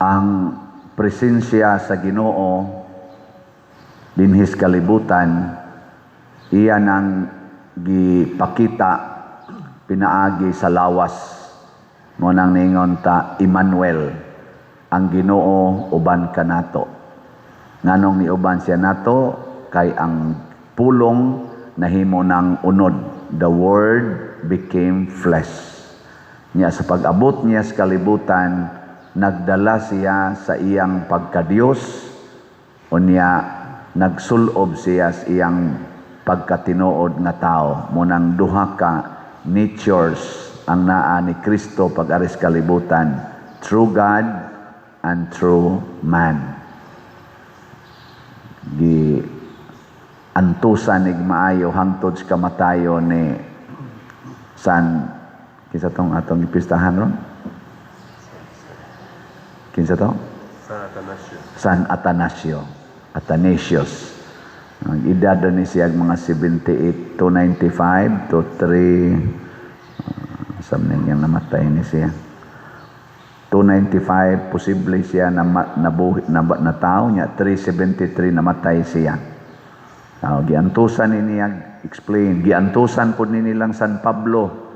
ang presensya sa Ginoo dinhis kalibutan, iya nang gipakita pinaagi sa lawas mo nang ningon ta Emmanuel, ang Ginoo uban kanato. Nganong ni uban siya nato kay ang pulong nahimo ng unod. The Word became flesh. Niya sa pag-abot niya sa kalibutan, nagdala siya sa iyang pagka-Diyos, o niya nagsulob siya sa iyang pagkatinuod nga tao. Munang duha ka natures ang naa ni Kristo pag-aris kalibutan, true God and true man. Antusan ig maayo hangtod sa kamatayo ni kinsa tong atong ipistahan ron? Kinsa to? San Atanasio. Athanasius. Ang edad ni siya mga 78 to 95 to 3 something yang namatay ni siya. 295 posible siya na tao niya, 373 namatay siya. Giantusan niya explain, giantusan po nilang San Pablo,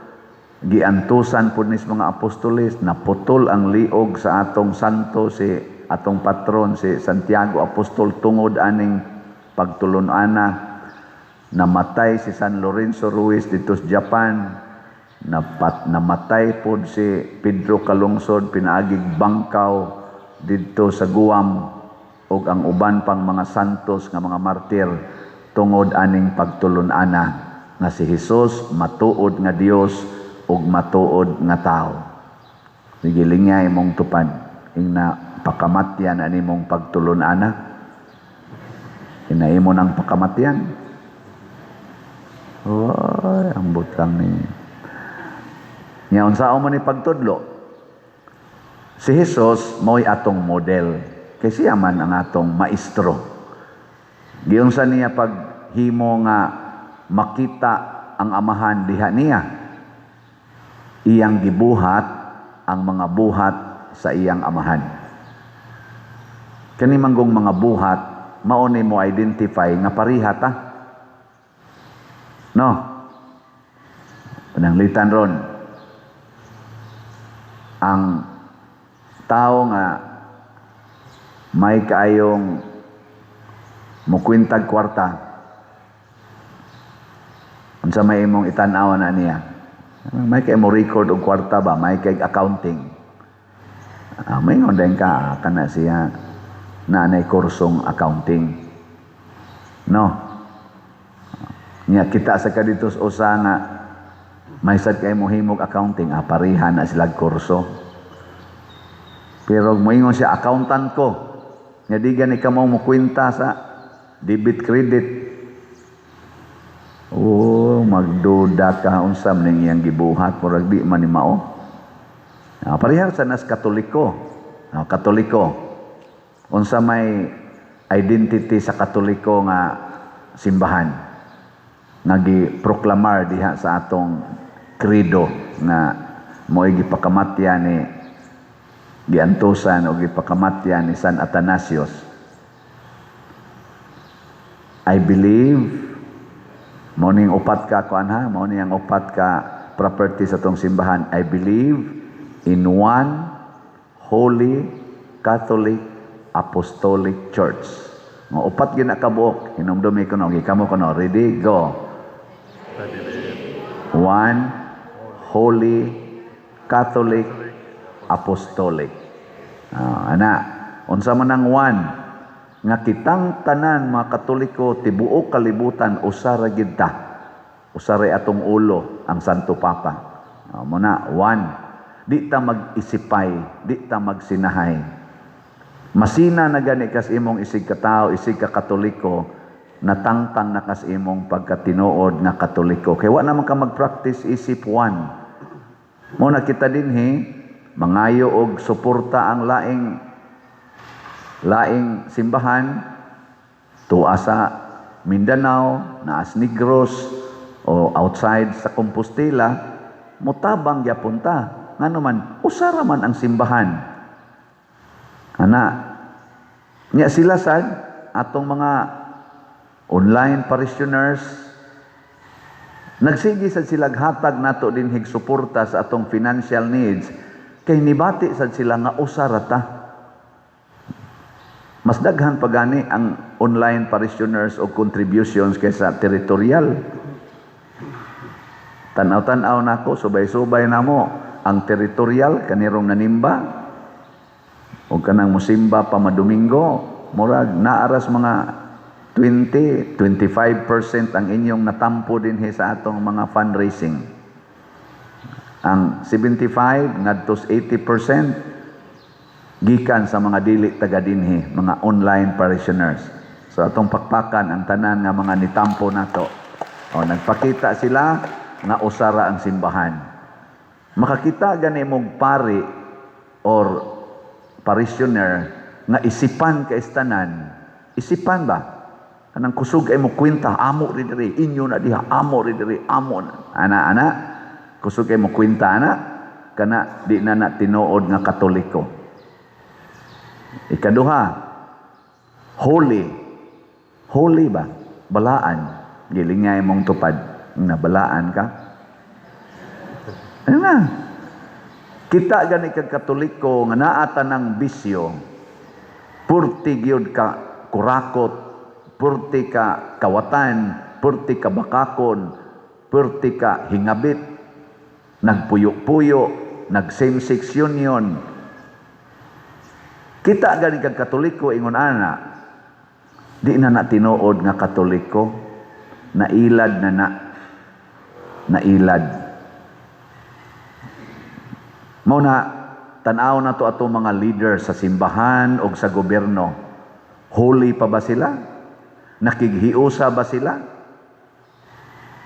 giantusan po nis mga apostoles, naputol ang liog sa atong santo, si atong patron, si Santiago Apostol, tungod aning pagtulon-ana. Namatay si San Lorenzo Ruiz dito sa Japan, namatay po si Pedro Calungsod, pinaagig bangkaw dito sa Guam, ug ang uban pang mga santos nga mga martir, tungod aning pagtulon-ana nga si Hesus matuod nga Dios ug matuod nga tao. Sige lingay mong tupad ingna pakamatyan ani mong pagtulon-ana. Inaimo nang pakamatyan. Oy, ang butang ni. Nya unsaon man ni pagtudlo? Si Hesus mo'y atong model. Kay siya man ang atong maestro. Giunsa niya paghimo nga makita ang amahan diha niya. Iyang gibuhat ang mga buhat sa iyang amahan. Kani manggong mga buhat mao ni mo identify nga pariha ta. No. Pananglitan ron. Ang tao nga may kaayong mukwintag kwarta, unsa may imong itanaw na niya? May kay mo record og kwarta ba? May kay accounting. May ngonday ka kana siya na nay kursong accounting. No. Nya kita sa kadito usa nga may sad kay mo himog accounting, parihan na sila kurso. Pero moingon siya accountant ko. Nya di gani ka mo kwenta sa debit credit. Magduda ka unsam ning iyang gibuhat murag di man ni mao. Parehas sa nas Katoliko. Katoliko. Unsa may identity sa Katoliko nga simbahan nga gi-proklamar diha sa atong credo nga mo'y gipakamatyan ni giantusan o gipakamatyan ni San Athanasius. I believe mao ning upat ka mao ning ang upat ka property sa atong simbahan. I believe in one holy Catholic Apostolic Church. Mga upat gina kabuok, hinumdumi ko no, gikamo ko no, ready, go. One holy Catholic Apostolic. Unsa man ang one nga kitang tanan mga Katoliko tibuok kalibutan usara gid ta. Usara atong ulo ang Santo Papa. Muna one. Di ta mag-isipay, di ta magsinahay. Masina na gani kas imong isig ka tao, isig ka Katoliko, natangtang na kas imong pagkatinuod nga Katoliko. Kaya wa naman ka mag-practice isip one. Muna kita dinhi, mangayo og suporta ang laing simbahan, tuwa sa Mindanao, naas Negros, o outside sa Compostela, mutabang yapon ta. Nga naman, usara man ang simbahan. Ana, nya sila sad atong mga online parishioners nagsigi sad sila hatag nato din hig suporta sa atong financial needs kay nibati sad sila nga usarata. Mas daghan pa gani ang online parishioners o contributions kaysa territorial. Tanaw-tanaw nako, subay-subay namo ang territorial kanirong nanimba o kanang musimba pa madomingo, murag naaras mga 20-25% ang inyong natampo din sa atong mga fundraising. Ang 75 ngadto 80% gikan sa mga dili taga dinhi, mga online parishioners. So atong pakpakan ang tanan nga mga nitampo nato. O nagpakita sila nga usara ang simbahan. Makakita gani mong pari or parishioner nga isipan ka istanan. Isipan ba? Kanang kusog ay mo kwenta, amo ri diri, inyo na diha, amo ri diri, amo na. Ana-ana, kusog ay mo kwenta ana, kana di na na tinuod nga Katoliko. Ikaduha, holy. Holy ba? Balaan. Gilingay mong tupad. Nabalaan ka. Ano na? Kita gani kag Katoliko nga naata ng bisyo, purti gyud ka kurakot, purti ka kawatan, purti ka bakakon, purti ka hingabit, nagpuyo-puyo, nag-same-sex union. Kita gani kag Katoliko ingon ana, di na tinuod nga Katoliko, nailad na nailad. Mao na tan-aw na to ato mga leader sa simbahan o sa gobyerno. Holy pa ba sila? Nakighiusa ba sila?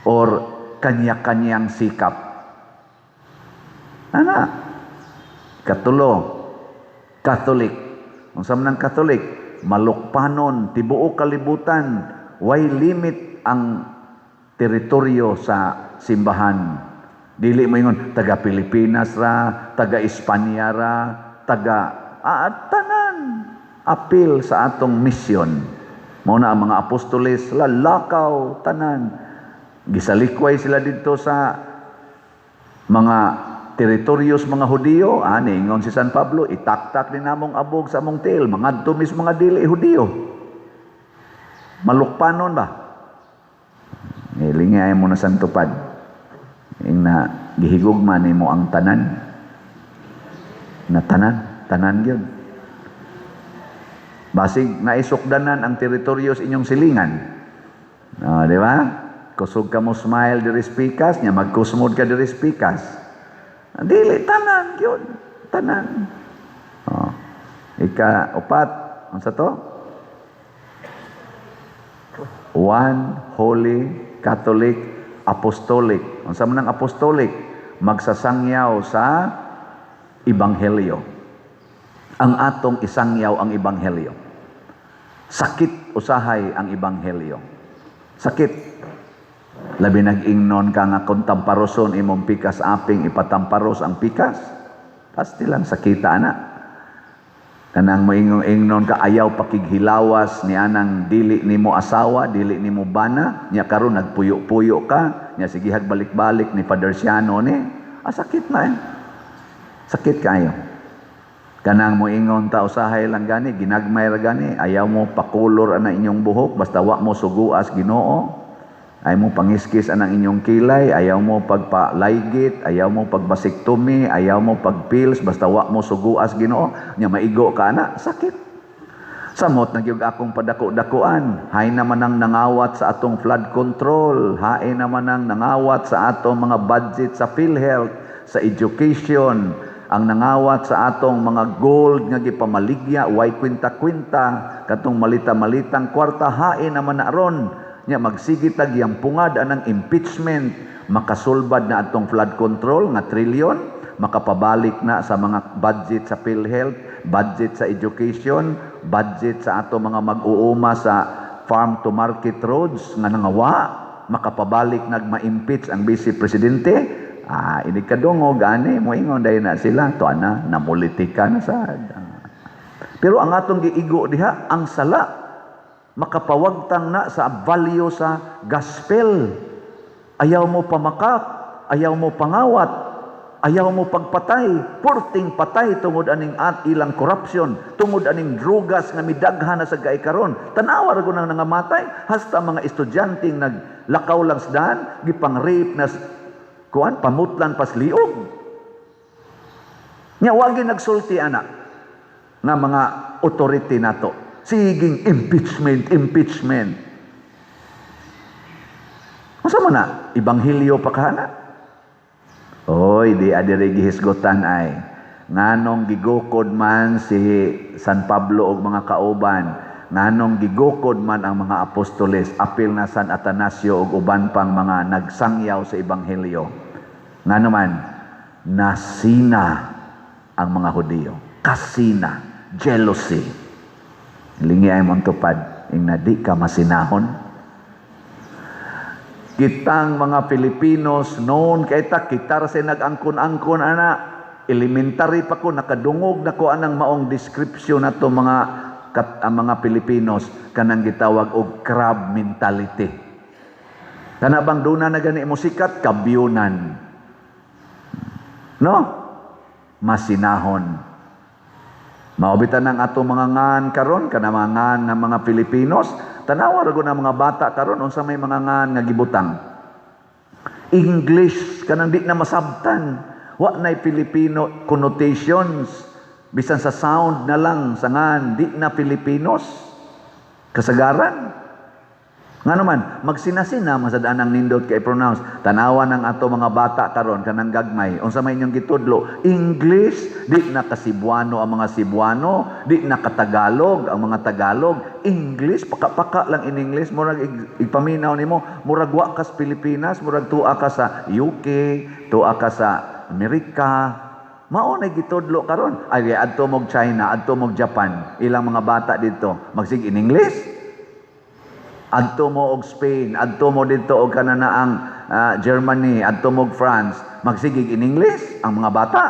Or kanya-kanyang sikap? Ana? Katulo, Catholic. Ang samanang Catholic, malukpanon, tibuok kalibutan, way limit ang teritoryo sa simbahan. Dili mo ingon, taga Pilipinas ra, taga Espanya ra, taga tanan. Apil sa atong misyon. Mao na ang mga apostoles, lakaw, tanan. Gisalikway sila dito sa mga teritoryos mga Hudiyo. Ani, ingon si San Pablo, itaktak din namong abog sa among tiil, mga tumis mga dili Hudiyo. Malukpanon ba? Ilingay mo na santupad. Ing na gihigugman nimo ang tanan. Na tanan yun. Basig naisukdanan ang teritoryo sa inyong silingan. Di ba? Kusog ka mo smile diri spikas, nya magkusmod ka diri spikas. Dili tanan yun. Tanan. Ika-upat, ano sa to? One Holy Catholic Apostolic. Ang sa manang apostolic, magsasangyaw sa Ebanghelyo. Ang atong isangyaw ang Ebanghelyo. Sakit usahay ang Ebanghelyo. Sakit. Labi nag-ingnon ka nga kung tamparoson imong pikas aping ipatamparos ang pikas. Pasti lang sakita na. Kanang moingnon ka ayaw pakighilawas ni anang dili nimo asawa, dili nimo bana, nya karon nagpuyo-puyo ka, nya sige balik-balik ni Father Siano ni. Sakit na eh. Sakit kayo. Kanang moingon ta usahay lang gani, ginagmay ra gani, ayaw mo pakulor ana inyong buhok basta wa mo suguas Ginoo. Ayaw mo pangiskis anang inyong kilay, ayaw mo pagpalaygit, ayaw mo pagbasiktomi, ayaw mo pagpills, basta wa mo suguas Ginoo, nya maigo ka na, sakit. Samot nagyug akong padako-dakuan, hay naman ang nangawat sa atong flood control, hay naman ang nangawat sa atong mga budget sa PhilHealth, sa education, ang nangawat sa atong mga gold nga gipamaligya, way kwinta-kwinta, katong malita-malitang kwarta, hay naman na ron, nya magsigitag yang pungad anang impeachment, makasulbad na atong flood control nga trilyon, makapabalik na sa mga budget sa PhilHealth, budget sa education, budget sa atong mga mag-uuma sa farm to market roads nga nangawa, makapabalik nagma-impeach ang Vice Presidente. Ini kadongo gani mo ingon dahil na sila to ana namulitika na sad. Pero ang atong giigo diha, ang sala, makapawagtang na sa value sa gospel. Ayaw mo pamakak, ayaw mo pangawat, ayaw mo pagpatay, purting patay tungod aning at ilang corruption, tungod aning drugas nga midaghan na sa karon. Tanawa ra nang nangamatay, hasta mga estudyanteng naglakaw lang sa daan, gipang-rape na kuan, pamutlan pas liog. Nya wagi nagsulti ana nga mga authority nato. Siging impeachment. Unsa man na? Ibanghilyo pa kana? Oy, di adire gihisgotan ay. Nganong gigukod man si San Pablo og mga kauban, nganong gigukod man ang mga apostoles, apil na San Atanasio og uban pang mga nagsangyaw sa Ebanghelyo. Ngano man, nasina ang mga Hudiyo. Kasina, jealousy. Lingi ay mong tupad, ing na di ka masinahon. Kitang mga Pilipinos noon, kita sa nag-angkon-angkon, ana, elementary pa ko, nakadungog na ko anang maong description na to mga Pilipinos, kanang gitawag og crab mentality. Kana bang duna na gani mo sikat, kabyunan. No? Masinahon. Maubitan ng ato mga ngan karon, kana mga ngan nga mga Pilipinos, tanawa ra na mga bata karon unsa may mga ngan nga gibutang. English kanang di na masabtan. Wa nay Filipino connotations. Bisan sa sound na lang sa ngan, di na Filipinos. Kasagaran. Nga naman, magsinasina sa daan ang nindot kay pronounce. Tanawa ng ato mga bata karon kanang gagmay. Unsa may inyong gitudlo? English, di na ka Cebuano ang mga Cebuano, di na ka Tagalog ang mga Tagalog. English, paka-paka lang in English, murag igpaminaw nimo, murag wa ka sa Pilipinas, murag tuwa ka sa UK, tuwa ka sa Amerika. Mao na gitudlo karon. Ay adto mog China, adto mog Japan, ilang mga bata dito magsig in English. Adto mo og Spain, adto mo dito og kanana ang Germany, adto mo og France, magsigig in English ang mga bata.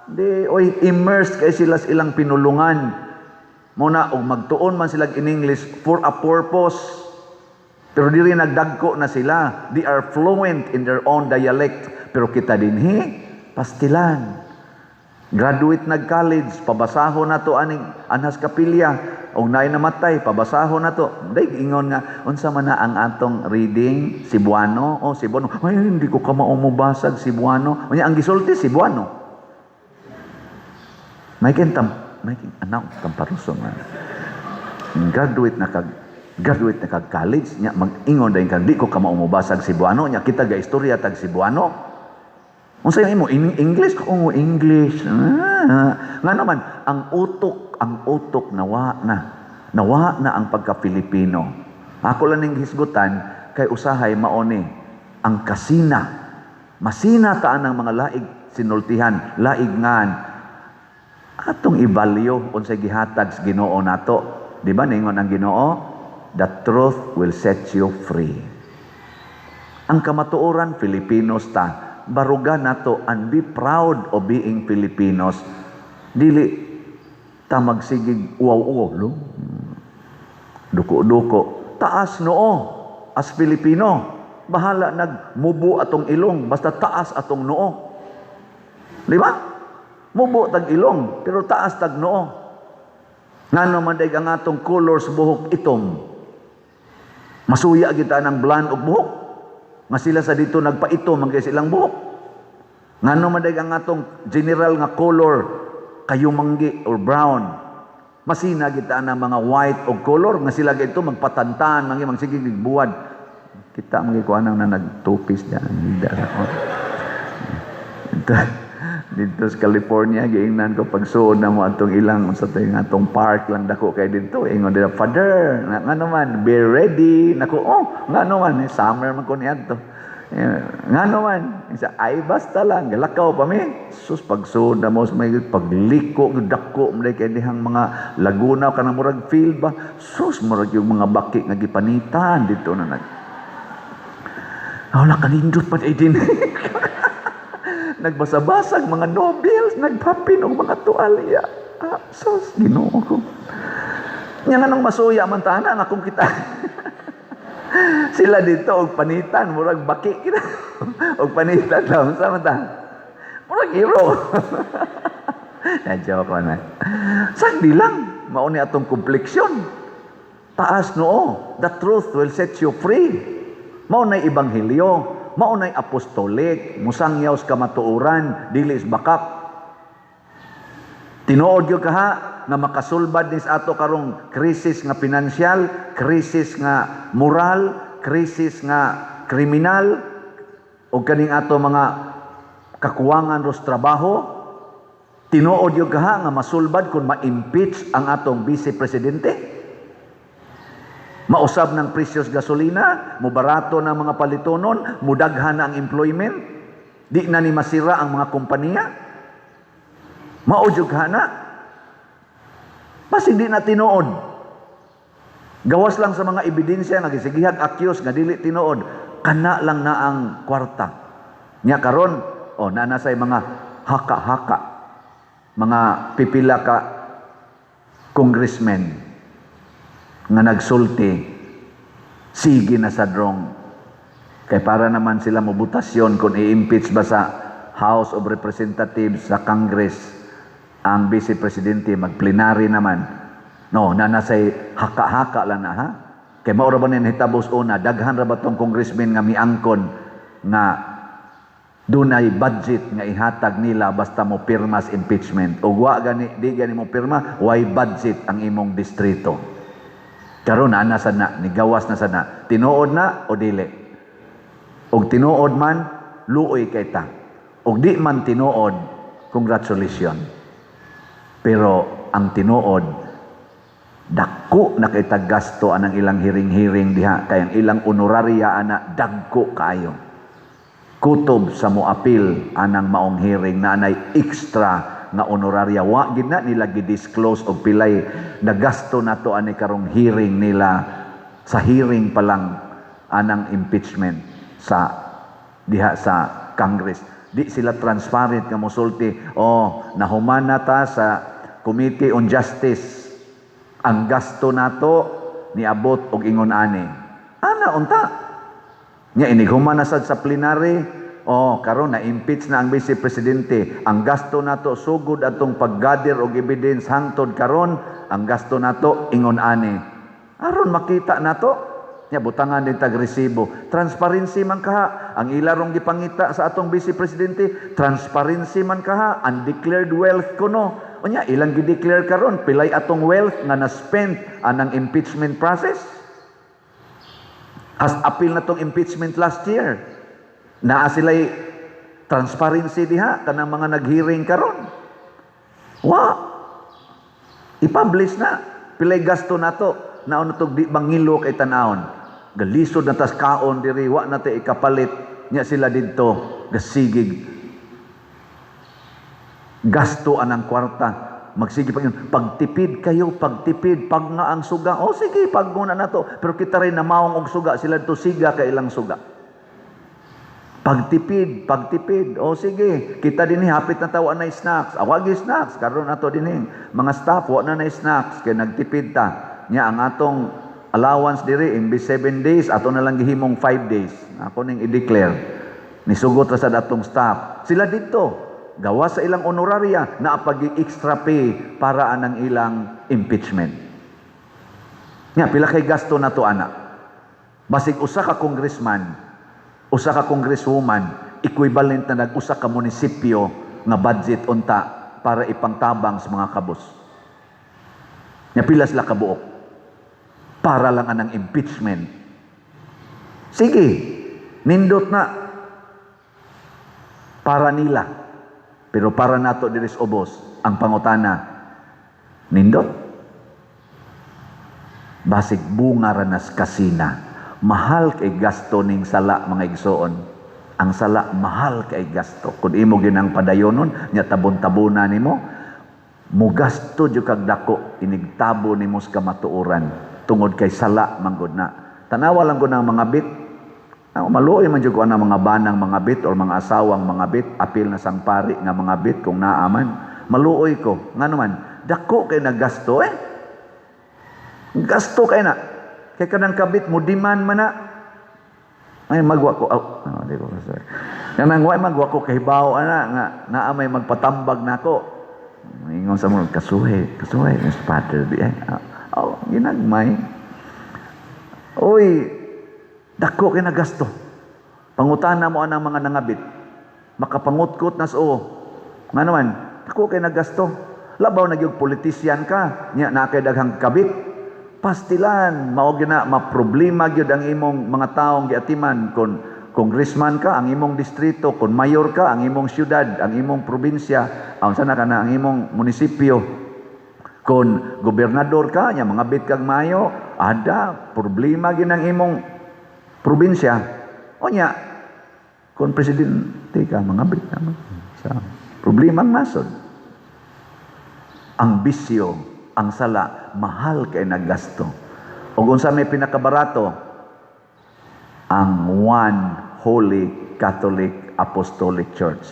Di oy immersed kay sila sa ilang pinulungan. Muna og magtuon man sila in English for a purpose. Pero diri nagdagko na sila. They are fluent in their own dialect. Pero kita dinhi pastilan. Graduate nag-college, pabasahon na to aning anhas kapilya. Og naay namatay, pabasahon na to. Day ingon nga, unsa man na ang atong reading, Cebuano? O Cebuano. Ay, hindi ko ka maumubasag Cebuano. Unya ang gisulti Cebuano. May anak tamparuso man. Graduate na kag college nya mag-ingon dayon kan di ko ka maumubasag Cebuano nya kita ga istorya tag Cebuano. Unsa imo English? Oo, English. Nga naman ang utok nawa na ang pagka-Pilipino. Ako lang ning hisgutan kay usahay maoni ang kasina. Masina taan ang mga laig sinultihan, laig ngan. Atong ibalyo unsay gihatag sa Ginoo nato. Di ba ningon ang Ginoo? The truth will set you free. Ang kamatuoran Filipinos ta. Barugan nato and be proud of being Filipinos. Dili ta magsigig uwaw-uwaw lo. Duko-duko. Taas noo as Pilipino. Bahala nagmubo atong ilong basta taas atong noo. Di ba? Mubo tag ilong pero taas tag noo. Ngano man day ang atong colors buhok itom. Masuya kita ng blonde og buhok. Nga sila sa dito nagpaitom ang kay silang buhok. Ngano man day ang atong general nga color kayumanggi or brown. Masina kita na mga white o color nga sila gito magpatantan magsigig buwad. Kita magikuan nang nagtupis diyan dito sa California giingnan ko pagsuod na mo atong ilang sa tay atong park lang dako kay dito ingon dira father ngano man be ready nako ngano man summer man ko niadto ngano man isa ay basta lang galakaw pa mi sus pagsuod na mo may pagliko dako mo kay dihang mga Laguna kanang murag field ba sus murag yung mga baki nga gipanitan dito na wala kanindot pa din nagbasa-basag mga novels, nagpapin og mga tuwalya. Sus, Ginoo ko. Nya nga nang masuya man tana nga kung kita. Sila dito og panitan murag baki kita. Og panitan daw sa mata. Murag hero. Na-joke ko na. Sagdi lang mao ni atong kompleksyon. Taas noo. The truth will set you free. Mao nay ebanghelyo, mao nay apostolik, musangyaw sa kamatuoran, dili is bakak. Tinuod gyud kaha nga makasulbad ni sa ato karong krisis nga pinansyal, krisis nga moral, krisis nga kriminal o kaning ato mga kakuwangan ros trabaho. Tinuod gyud kaha nga masulbad kung ma-impeach ang atong vice presidente. Mausab ng precious gasolina, mubarato ng mga palitonon, mudaghan ang employment, di na ni masira ang mga kompanya. Maujog hana. Mas hindi na tinuod. Gawas lang sa mga ebidensya, nagisigihag accuse nga dili tinuod. Kana lang na ang kwarta. Nya karon, nanasay mga haka-haka. Mga pipila ka congressmen nga nagsulti. Sige na sa drong. Kay para naman sila mobutasyon kung i-impeach ba sa House of Representatives sa Congress ang Vice Presidente mag-plenary naman. No, nanasay haka-haka lang na ha. Kay mao ra ba nin hitabos una, daghan ra ba tong congressman nga miangkon nga dunay budget nga ihatag nila basta mo pirma sa impeachment. O wa gani di gani mo pirma, why budget ang imong distrito. Karon ana sad na nigawas na sad na. Tinuod na o dili. Og tinuod man luoy kay ta. Og di man tinuod, congratulations. Pero ang tinuod, dagko na kay taggasto anang ilang hiring-hiring diha, kay ang ilang honoraria ana dagko kaayo. Kutob sa moapil anang maong hearing na anay extra nga honoraria. Wa gid na nila gi-disclose og pilay nagasto nato ani karong hearing nila sa hearing pa lang anang impeachment sa diha sa Congress. Di sila transparent nga mosulti, nahuman na ta sa Committee on Justice. Ang gasto nato niabot og ingon ani. Ana unta. Nya inighuman na sad sa plenary, karon na impeach na ang Vice Presidente. Ang gasto nato sugod atong paggather og evidence hangtod karon, ang gasto nato ingon ani. Aron makita nato nya butangan din tag resibo. Transparency man kaha ang ilarong gipangita sa atong Vice Presidente. Transparency man kaha undeclared wealth kuno. Unya ilang gi-declare karon pilay atong wealth nga na-spend anang impeachment process. As appeal na tong impeachment last year. Naa sila'y transparency diha kanang mga nag-hearing karon. I-publish na pilay gasto nato. Naon to di bangilo kay tanawon. Galisod na tas kaon diri wa na tay ikapalit nya sila didto gasigig. Gasto anang kwarta. Magsige pa yun. Pagtipid kayo, pagtipid. Pag nga ang suga, sige, pag muna na to. Pero kita rin namaong og suga. Sila to siga ka ilang suga. Pagtipid, pagtipid. Sige. Kita din hapit na tawa na snacks. Awagi snacks. Karon na to din mga staff, wa na snacks. Kaya nagtipid ta. Nya ang atong allowance diri, imbis 7 days, ato na lang gihimong 5 days. Ako ning i-declare. Nisugot ra sa datong staff. Sila dito. Gawa sa ilang honoraria na pag-extra pay para anang ilang impeachment. Nga, pila kay gasto na to ana. Basig usa ka congressman, usa ka congresswoman, equivalent na nag-usa ka munisipyo nga budget unta para ipangtabang sa mga kabus. Nga, pila sila kabuok. Para lang anang impeachment. Sige, nindot na. Para nila. Pero para nato diris ubos ang pangutana, nindot. Basig bunga ranas kasina. Mahal kay gasto ning sala mga igsoon. Ang sala mahal kay gasto. Kung imo ginang padayonon, nya tabon-tabuna nimo, mugasto jud kag dako inigtabo nimo sa kamatuoran tungod kay sala manggod na. Tanawa lang ko ng mga bit. Maluoy man jud ko ana mga banang mga bit or mga asawang mga bit, apil na sang pari nga mga bit kung naaman. Maluoy ko. Ngano man, dako kay nagasto gasto kay na kay kanang kabit mo demand man na ay magwa ko di ko sorry kanang way magwa ko kahibaw ana nga naa may magpatambag nako ingon sa mo kasuhe Mr. Father di ginagmay oy dako kay nagasto pangutana mo anang mga nangabit makapangutkot nas nga naman dako kay nagasto labaw na gyud politician ka nya na kay daghang kabit pastilan mao gina maproblema gyud ang imong mga taong giatiman kon congressman ka ang imong distrito kon mayor ka ang imong syudad ang imong probinsya ang sana kana ang imong munisipyo kon gobernador ka nya mga bit kag mayo ada problema gyud ang imong probinsya o nya kon presidente ka mga bit naman sa problema nasod ang bisyo ang sala, mahal kay naggasto. O unsa may pinakabarato, ang One Holy Catholic Apostolic Church.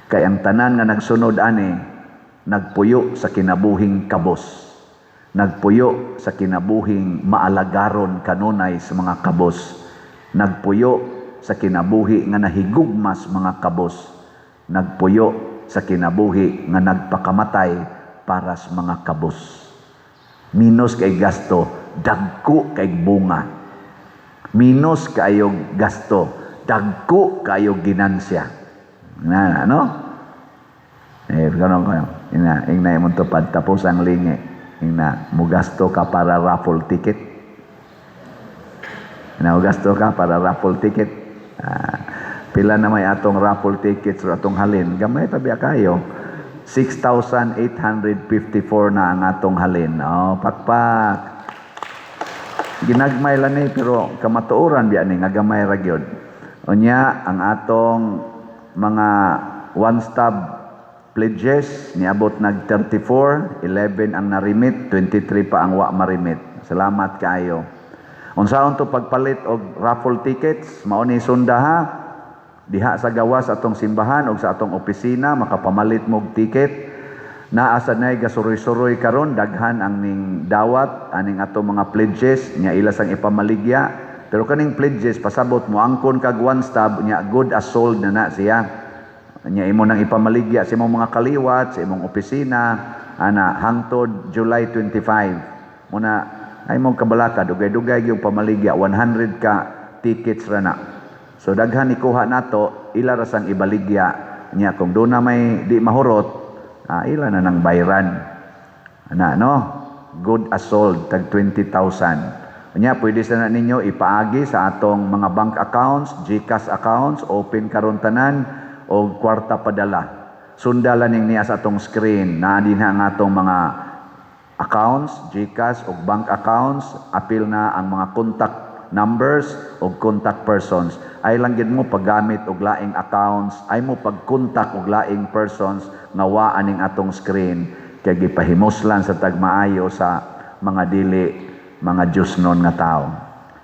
Kay ang tanan nga nagsunod ani, nagpuyo sa kinabuhing kabos. Nagpuyo sa kinabuhing maalagaron kanunay sa mga kabos. Nagpuyo sa kinabuhi nga nahigugmas mga kabos. Nagpuyo sa kinabuhi nga nagpakamatay para sa mga kabos. Minos kay gasto, dagko kay bunga. Minos kayong gasto, dagko kayong ginansya. Na, no? Ganun ko. Ingna mo tupad tapos ang lingi. Ingna, mo gasto ka para raffle ticket. Mo gasto ka para raffle ticket. Pila na may atong raffle tickets o atong halin. Gamay pa biya kayo. 6,854 na ang atong halin. Pakpak. Ginagmay lang ni pero kamatuoran biya ni nga gamay ra gyud. Unya ang atong mga one-stop pledges niabot nag 34, 11 ang narimit, 23 pa ang wa marimit. Salamat kaayo. Unsaon to pagpalit og raffle tickets? Mao ni sundaha diha sa gawas atong simbahan o sa atong opisina makapamalit mog ticket naa sa nay gasuroy-suroy karon daghan ang ning dawat aning atong mga pledges nya ila sang ipamaligya pero kaning pledges pasabot mo angkon kag one stop nya good as sold na siya nya imo nang ipamaligya sa imong mga kaliwat sa imong opisina ana hangtod July 25 muna ay mong kabalaka dugay-dugay yung pamaligya 100 ka tickets ra na. So daghan ikuha nato ila ra sang ibaligya nya kung do na may di mahurot ila na nang bayran ana no good as sold tag 20,000 nya pwede sa na ninyo ipaagi sa atong mga bank accounts GCash accounts open karon tanan o kwarta padala sundalan ning niya sa atong screen naa din ang atong mga accounts GCash o bank accounts apil na ang mga contact numbers o contact persons ay lang gid mo paggamit og laing accounts ay mo pagkontak og laing persons nga wa aning atong screen kay gipahimuslan sa tagmaayo sa mga dili mga Dios non nga tao.